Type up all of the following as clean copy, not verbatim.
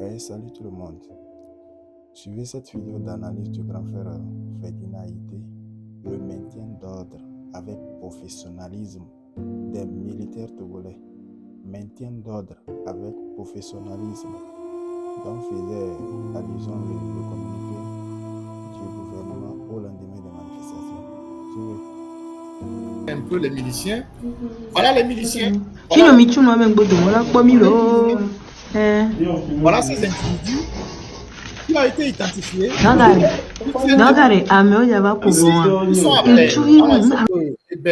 Hey, salut tout le monde. Suivez cette vidéo d'analyse du grand frère Ferdinand Haïté, le maintien d'ordre avec professionnalisme des militaires togolais. Maintien d'ordre avec professionnalisme dont faisait allusion le communiqué du gouvernement au lendemain des manifestations. Suivez. Un peu les miliciens. Voilà les miliciens. Voilà ces individus qui ont été identifiés. Ils sont appelés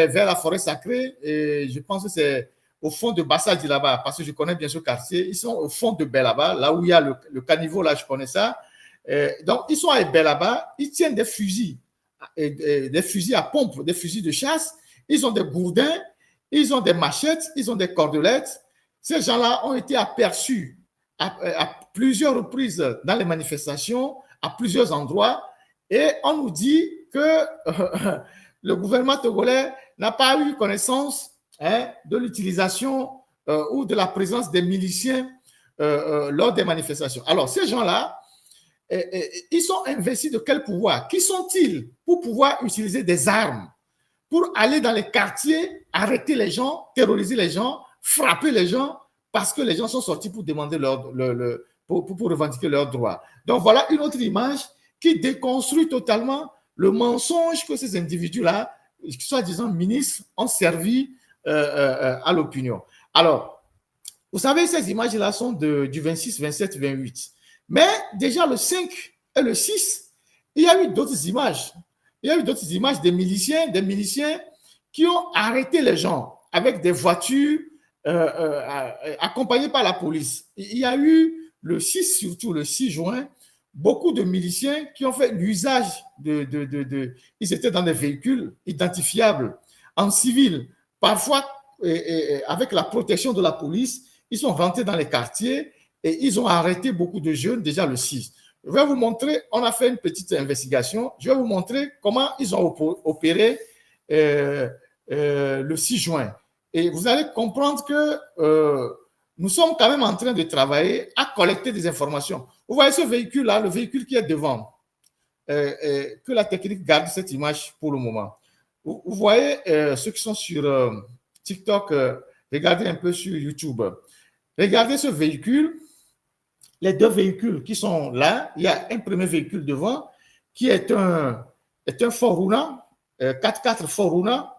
vers la forêt sacrée et je pense que c'est au fond de Bassadi là-bas parce que je connais bien ce quartier. Ils sont au fond de Belaba, là où il y a le caniveau, là je connais ça. Donc ils sont à Belaba, ils tiennent des fusils à pompe, des fusils de chasse. Ils ont des gourdins, ils ont des machettes, ils ont des cordelettes. Ces gens-là ont été aperçus à plusieurs reprises dans les manifestations, à plusieurs endroits, et on nous dit que le gouvernement togolais n'a pas eu connaissance de l'utilisation ou de la présence des miliciens lors des manifestations. Alors, ces gens-là, ils sont investis de quel pouvoir? Qui sont-ils pour pouvoir utiliser des armes, pour aller dans les quartiers, arrêter les gens, terroriser les gens, frapper les gens, parce que les gens sont sortis pour demander pour revendiquer leurs droits. Donc voilà une autre image qui déconstruit totalement le mensonge que ces individus-là, soi-disant ministres, ont servi à l'opinion. Alors, vous savez, ces images-là sont du 26, 27, 28. Mais déjà le 5 et le 6, il y a eu d'autres images. Il y a eu d'autres images des miliciens qui ont arrêté les gens avec des voitures accompagnés par la police. Il y a eu le 6, surtout le 6 juin, beaucoup de miliciens qui ont fait l'usage ils étaient dans des véhicules identifiables en civil, parfois avec la protection de la police. Ils sont rentrés dans les quartiers et ils ont arrêté beaucoup de jeunes déjà le 6. Je vais vous montrer, on a fait une petite investigation, je vais vous montrer comment ils ont opéré le 6 juin. Et vous allez comprendre que nous sommes quand même en train de travailler à collecter des informations. Vous voyez ce véhicule-là, le véhicule qui est devant, que la technique garde cette image pour le moment. Vous voyez ceux qui sont sur TikTok, regardez un peu sur YouTube. Regardez ce véhicule, les deux véhicules qui sont là. Il y a un premier véhicule devant qui est un Foruna, 4x4 Foruna.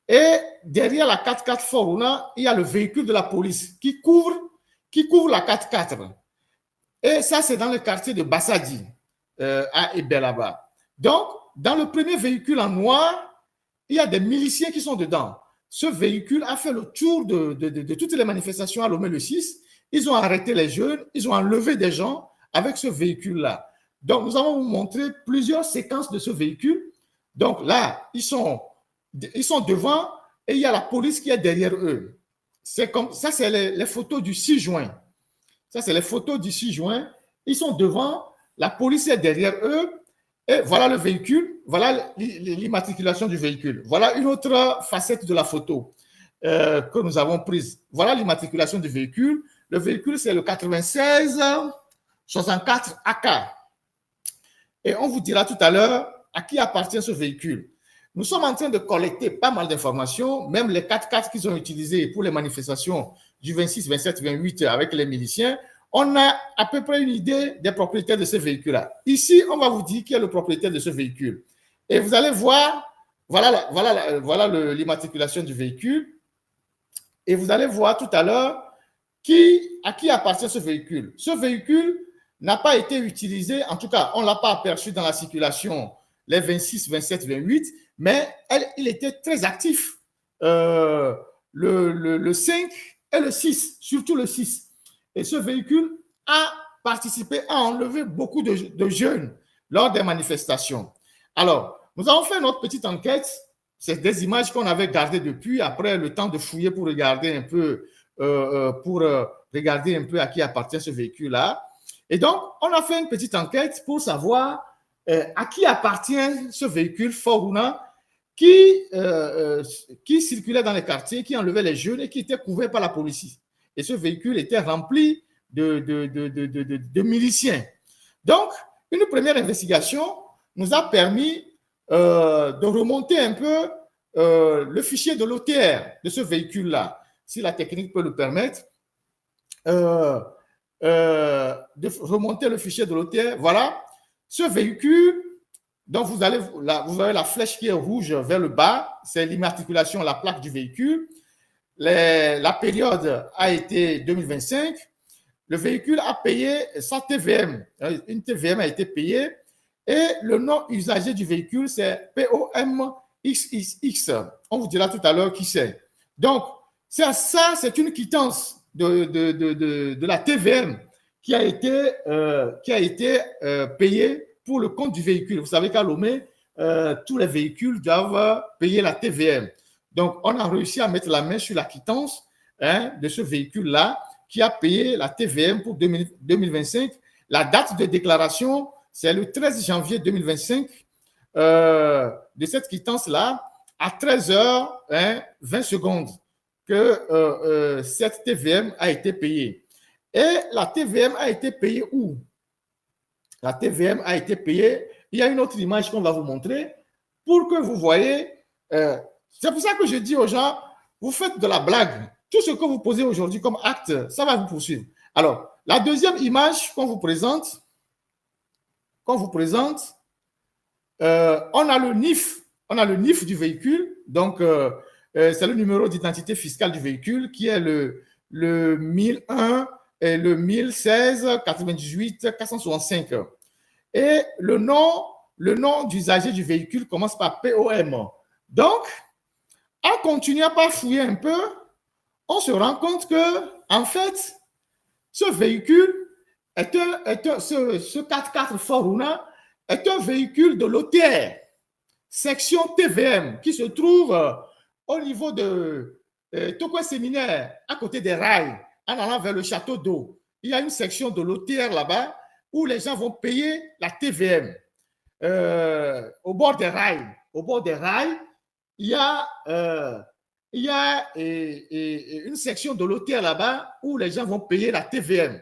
Et derrière la 4x4 Foruna, il y a le véhicule de la police qui couvre la 4x4. Et ça, c'est dans le quartier de Bassadi, à Ebelaba. Donc, dans le premier véhicule en noir, il y a des miliciens qui sont dedans. Ce véhicule a fait le tour de toutes les manifestations à Lomé le 6. Ils ont arrêté les jeunes, ils ont enlevé des gens avec ce véhicule-là. Donc, nous allons vous montrer plusieurs séquences de ce véhicule. Donc là, ils sont devant et il y a la police qui est derrière eux. C'est comme ça, c'est les photos du 6 juin. Ça, c'est les photos du 6 juin. Ils sont devant, la police est derrière eux. Et voilà le véhicule, voilà l'immatriculation du véhicule. Voilà une autre facette de la photo que nous avons prise. Voilà l'immatriculation du véhicule. Le véhicule, c'est le 96 64 AK. Et on vous dira tout à l'heure à qui appartient ce véhicule. Nous sommes en train de collecter pas mal d'informations, même les 4x4 qu'ils ont utilisés pour les manifestations du 26, 27, 28 avec les miliciens. On a à peu près une idée des propriétaires de ce véhicule-là. Ici, on va vous dire qui est le propriétaire de ce véhicule. Et vous allez voir, voilà l'immatriculation du véhicule. Et vous allez voir tout à l'heure à qui appartient ce véhicule. Ce véhicule n'a pas été utilisé, en tout cas, on ne l'a pas aperçu dans la circulation les 26, 27, 28, mais il était très actif le 5 et le 6, surtout le 6. Et ce véhicule a participé à enlever beaucoup de jeunes lors des manifestations. Alors, nous avons fait notre petite enquête. C'est des images qu'on avait gardées depuis, après le temps de fouiller pour regarder un peu, regarder un peu à qui appartient ce véhicule-là. Et donc, on a fait une petite enquête pour savoir à qui appartient ce véhicule Foruna qui circulait dans les quartiers, qui enlevait les jeunes et qui était couvert par la police. Et ce véhicule était rempli de miliciens. Donc, une première investigation nous a permis de remonter un peu le fichier de l'OTR de ce véhicule-là, si la technique peut le permettre, de remonter le fichier de l'OTR. Voilà, ce véhicule, donc vous avez la flèche qui est rouge vers le bas, c'est l'immatriculation, la plaque du véhicule. La période a été 2025. Le véhicule a payé sa TVM. Une TVM a été payée et le nom usager du véhicule, c'est POMXXX. On vous dira tout à l'heure qui c'est. Donc, ça, c'est une quittance de la TVM qui a été payée pour le compte du véhicule. Vous savez qu'à Lomé, tous les véhicules doivent payer la TVM. Donc, on a réussi à mettre la main sur la quittance de ce véhicule-là qui a payé la TVM pour 2025. La date de déclaration, c'est le 13 janvier 2025 de cette quittance-là à 13h20 secondes que cette TVM a été payée. Et la TVM a été payée où? La TVM a été payée. Il y a une autre image qu'on va vous montrer pour que vous voyez. C'est pour ça que je dis aux gens, vous faites de la blague. Tout ce que vous posez aujourd'hui comme acte, ça va vous poursuivre. Alors, la deuxième image qu'on vous présente, on a le NIF du véhicule. Donc, c'est le numéro d'identité fiscale du véhicule qui est le 1001 et le 1016 98 465. Et le nom d'usager du véhicule commence par POM. Donc, en continuant par fouiller un peu, on se rend compte que, en fait, ce véhicule ce 4x4 Foruna est un véhicule de l'OTR, section TVM, qui se trouve au niveau de Tokwe Séminaire, à côté des rails, en allant vers le château d'eau. Il y a une section de l'OTR là-bas où les gens vont payer la TVM. Au bord des rails. Au bord des rails, il y a une section de l'OTR là-bas où les gens vont payer la TVM.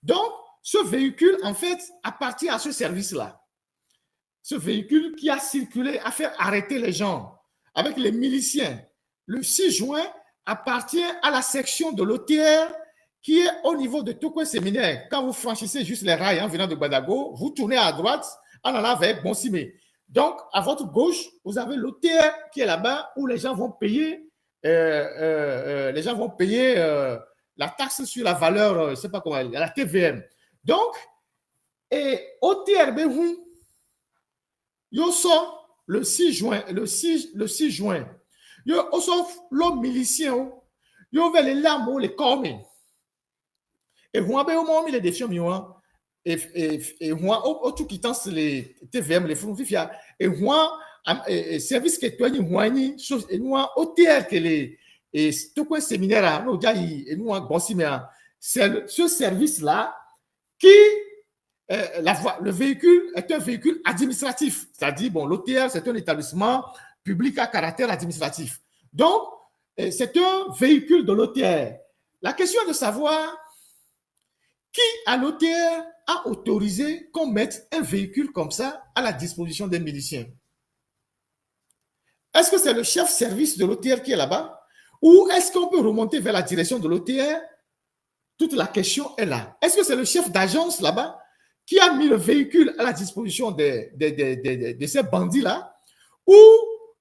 Donc, ce véhicule, en fait, appartient à ce service-là. Ce véhicule qui a circulé, a fait arrêter les gens avec les miliciens. Le 6 juin appartient à la section de l'OTR qui est au niveau de Tokwe Séminaire. Quand vous franchissez juste les rails en venant de Badago, vous tournez à droite en allant vers Bonsimé. Donc, à votre gauche, vous avez l'OTR qui est là-bas où les gens vont payer, la taxe sur la valeur, je ne sais pas comment, la TVM. Donc, et OTRB, yo sort le 6 juin, yo sort l'homme milicien, yo veut les lames, les cornes. Et vous avez au moins mis les défiants, et moi, au tout quittant les TVM, les fonds FIFIA, et moi, service que toi, et moi, OTR que les, et tout quoi séminaire, nous, et nous, bon, c'est ce service-là qui, le véhicule est un véhicule administratif. C'est-à-dire, bon, l'OTR, c'est un établissement public à caractère administratif. Donc, c'est un véhicule de l'OTR. La question est de savoir qui, à l'OTR, a autorisé qu'on mette un véhicule comme ça à la disposition des miliciens. Est-ce que c'est le chef service de l'OTR qui est là-bas? Ou est-ce qu'on peut remonter vers la direction de l'OTR? Toute la question est là. Est-ce que c'est le chef d'agence là-bas qui a mis le véhicule à la disposition de ces bandits-là? Ou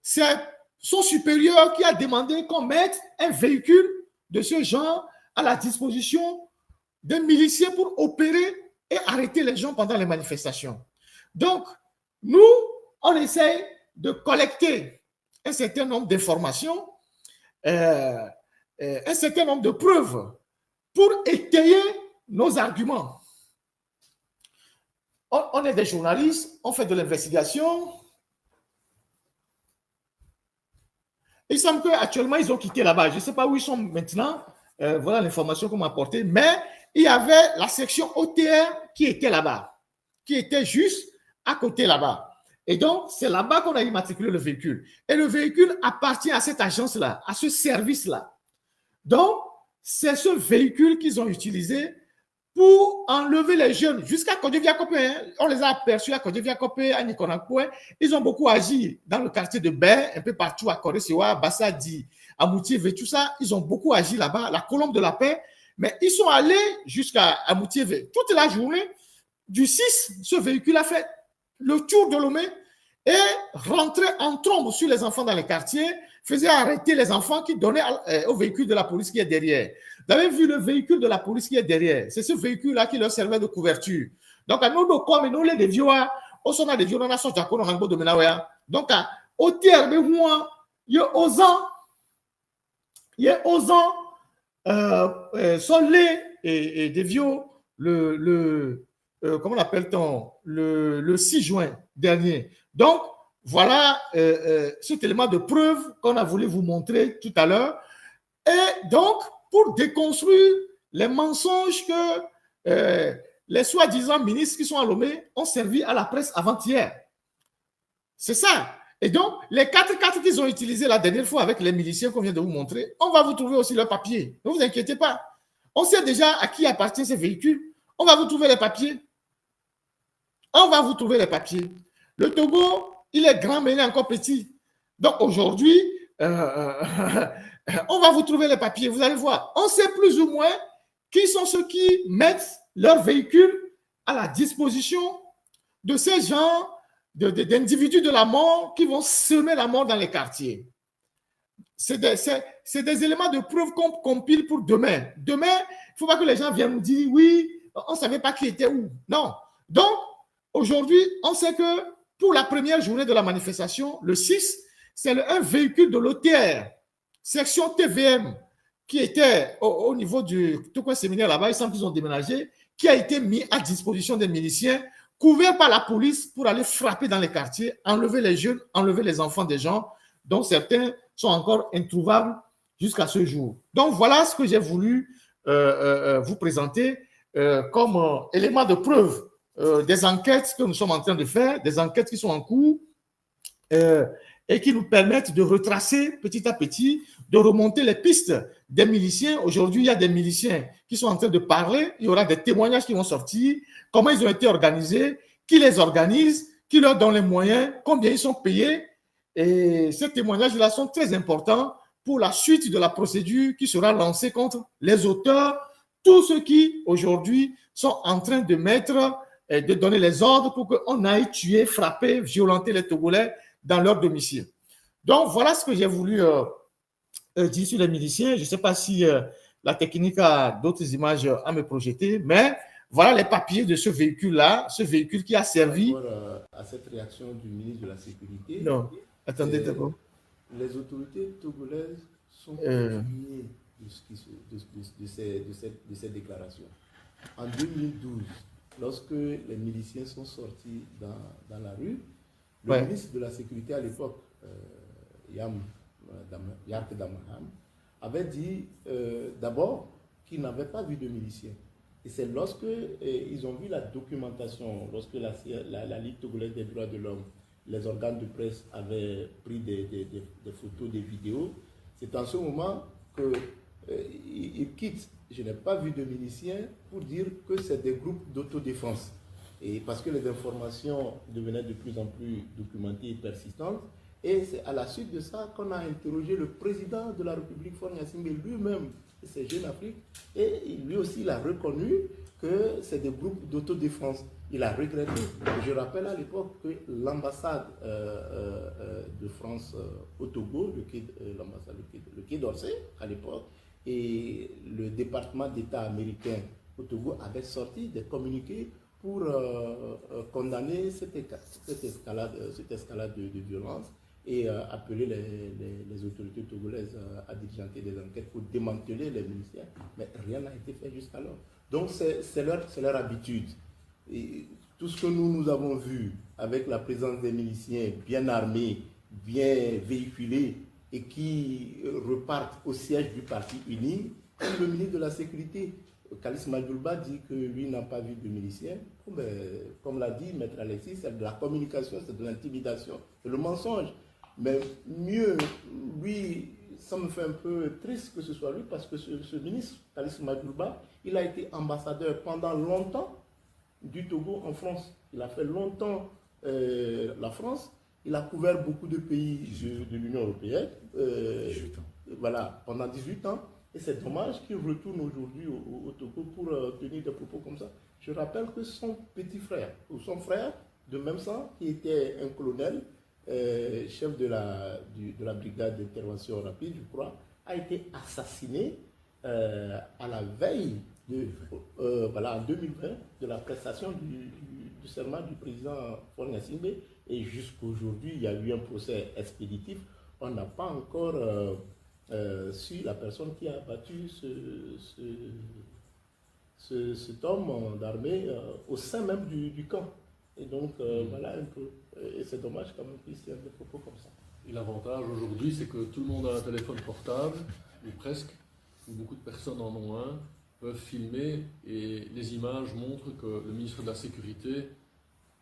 c'est son supérieur qui a demandé qu'on mette un véhicule de ce genre à la disposition des miliciens pour opérer et arrêter les gens pendant les manifestations? Donc, nous, on essaye de collecter un certain nombre d'informations, un certain nombre de preuves pour étayer nos arguments. On est des journalistes, on fait de l'investigation. Il semble qu'actuellement, ils ont quitté là-bas. Je ne sais pas où ils sont maintenant. Voilà l'information qu'on m'a apportée. Mais il y avait la section OTR qui était là-bas, qui était juste à côté là-bas. Et donc, c'est là-bas qu'on a immatriculé le véhicule. Et le véhicule appartient à cette agence-là, à ce service-là. Donc, c'est ce véhicule qu'ils ont utilisé pour enlever les jeunes jusqu'à Kodjeviakope. Hein. On les a aperçus à Kodjeviakope, à Nikonakoe. Ils ont beaucoup agi dans le quartier de Bain, un peu partout à Koresewa, Bassadi, à Moutiévé, tout ça. Ils ont beaucoup agi là-bas, la colombe de la paix. Mais ils sont allés jusqu'à Moutiévé. Toute la journée, du 6, ce véhicule a fait le tour de Lomé et rentrait en trombe sur les enfants dans les quartiers, faisait arrêter les enfants qui donnaient au véhicule de la police qui est derrière. Vous avez vu le véhicule de la police qui est derrière. C'est ce véhicule-là qui leur servait de couverture. Donc, à nous, comme nous, les vieux, au son des vieux, on a sorti à Kono Rango de Menawea. Donc, au tiers de moi, il y a osant, Solé et des vieux, comment l'appelle-t-on, le 6 juin dernier. Donc, voilà cet élément de preuve qu'on a voulu vous montrer tout à l'heure. Et donc, pour déconstruire les mensonges que les soi-disant ministres qui sont à Lomé ont servi à la presse avant-hier. C'est ça. Et donc, les 4 qu'ils ont utilisés la dernière fois avec les miliciens qu'on vient de vous montrer, on va vous trouver aussi leurs papiers. Ne vous inquiétez pas. On sait déjà à qui appartient ces véhicules. On va vous trouver les papiers. On va vous trouver les papiers. Le Togo, il est grand, mais il est encore petit. Donc aujourd'hui, on va vous trouver les papiers. Vous allez voir. On sait plus ou moins qui sont ceux qui mettent leurs véhicules à la disposition de ces gens, d'individus de la mort qui vont semer la mort dans les quartiers. C'est des éléments de preuve qu'on compile pour demain. Demain, il ne faut pas que les gens viennent nous dire, oui, on ne savait pas qui était où. Non. Donc, aujourd'hui, on sait que pour la première journée de la manifestation, le 6, c'est un véhicule de l'OTR, section TVM, qui était au niveau du Toukoué séminaire là-bas, ils semble qu'ils ont déménagé, qui a été mis à disposition des miliciens, couvert par la police pour aller frapper dans les quartiers, enlever les jeunes, enlever les enfants des gens, dont certains sont encore introuvables jusqu'à ce jour. Donc, voilà ce que j'ai voulu vous présenter comme élément de preuve des enquêtes que nous sommes en train de faire, des enquêtes qui sont en cours et qui nous permettent de retracer petit à petit, de remonter les pistes des miliciens. Aujourd'hui, il y a des miliciens qui sont en train de parler, il y aura des témoignages qui vont sortir, comment ils ont été organisés, qui les organise, qui leur donne les moyens, combien ils sont payés. Et ces témoignages-là sont très importants pour la suite de la procédure qui sera lancée contre les auteurs, tous ceux qui, aujourd'hui, sont en train de mettre et de donner les ordres pour qu'on aille tuer, frapper, violenter les Togolais dans leur domicile. Donc, voilà ce que j'ai voulu dire sur les miliciens. Je ne sais pas si la technique a d'autres images à me projeter, mais voilà les papiers de ce véhicule-là, ce véhicule qui a servi. À cette réaction du ministre de la Sécurité. Non, attendez d'abord. Les autorités togolaises sont coutumiers de ces déclarations. En 2012, lorsque les miliciens sont sortis dans la rue, le ministre de la Sécurité à l'époque, Yark Damaham, avait dit d'abord qu'il n'avait pas vu de miliciens. Et c'est lorsque ils ont vu la documentation, lorsque la Ligue togolaise des droits de l'homme, les organes de presse avaient pris des photos, des vidéos, c'est en ce moment qu'ils quittent. Je n'ai pas vu de miliciens pour dire que c'est des groupes d'autodéfense. Et parce que les informations devenaient de plus en plus documentées et persistantes. Et c'est à la suite de ça qu'on a interrogé le président de la République, Faure Gnassingbé, lui-même, c'est Jeune Afrique, et lui aussi il a reconnu que c'est des groupes d'autodéfense. Il a regretté. Je rappelle à l'époque que l'ambassade de France au Togo, l'ambassade, le Quai d'Orsay à l'époque, et le département d'État américain au Togo avaient sorti des communiqués pour condamner cette escalade de violence et appeler les autorités togolaises à diligenter des enquêtes pour démanteler les miliciens. Mais rien n'a été fait jusqu'alors. Donc c'est leur habitude. Et tout ce que nous avons vu avec la présence des miliciens bien armés, bien véhiculés et qui repartent au siège du Parti uni, comme le ministre de la Sécurité, Khalis Majoulba, dit que lui n'a pas vu de miliciens. Comme l'a dit Maître Alexis, c'est de la communication, c'est de l'intimidation, c'est le mensonge. Mais mieux, lui, ça me fait un peu triste que ce soit lui, parce que ce ministre, Kalis Maïbouba, il a été ambassadeur pendant longtemps du Togo en France. Il a fait longtemps la France. Il a couvert beaucoup de pays de l'Union européenne. 18 ans. Voilà, pendant 18 ans. Et c'est dommage qu'il retourne aujourd'hui au Togo pour tenir des propos comme ça. Je rappelle que son petit frère, ou son frère de même sang, qui était un colonel, chef de la brigade d'intervention rapide, je crois, a été assassiné à la veille, voilà, en 2020, de la prestation du serment du président Faure Gnassingbé. Et jusqu'aujourd'hui, il y a eu un procès expéditif. On n'a pas encore su la personne qui a abattu cet homme d'armée au sein même du camp. Et donc, voilà un peu. Et c'est dommage quand même qu'il y ait des propos comme ça. Et l'avantage aujourd'hui, c'est que tout le monde a un téléphone portable, ou presque, ou beaucoup de personnes en ont un, peuvent filmer, et les images montrent que le ministre de la Sécurité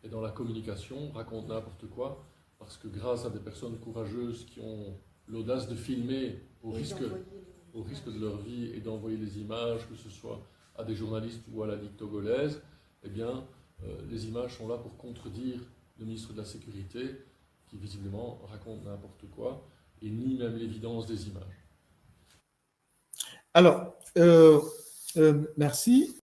est dans la communication, raconte n'importe quoi, parce que grâce à des personnes courageuses qui ont l'audace de filmer au risque de leur vie et d'envoyer les images, que ce soit à des journalistes ou à la Ligue togolaise, eh bien, les images sont là pour contredire le ministre de la Sécurité, qui visiblement raconte n'importe quoi, et nie même l'évidence des images. Alors, merci.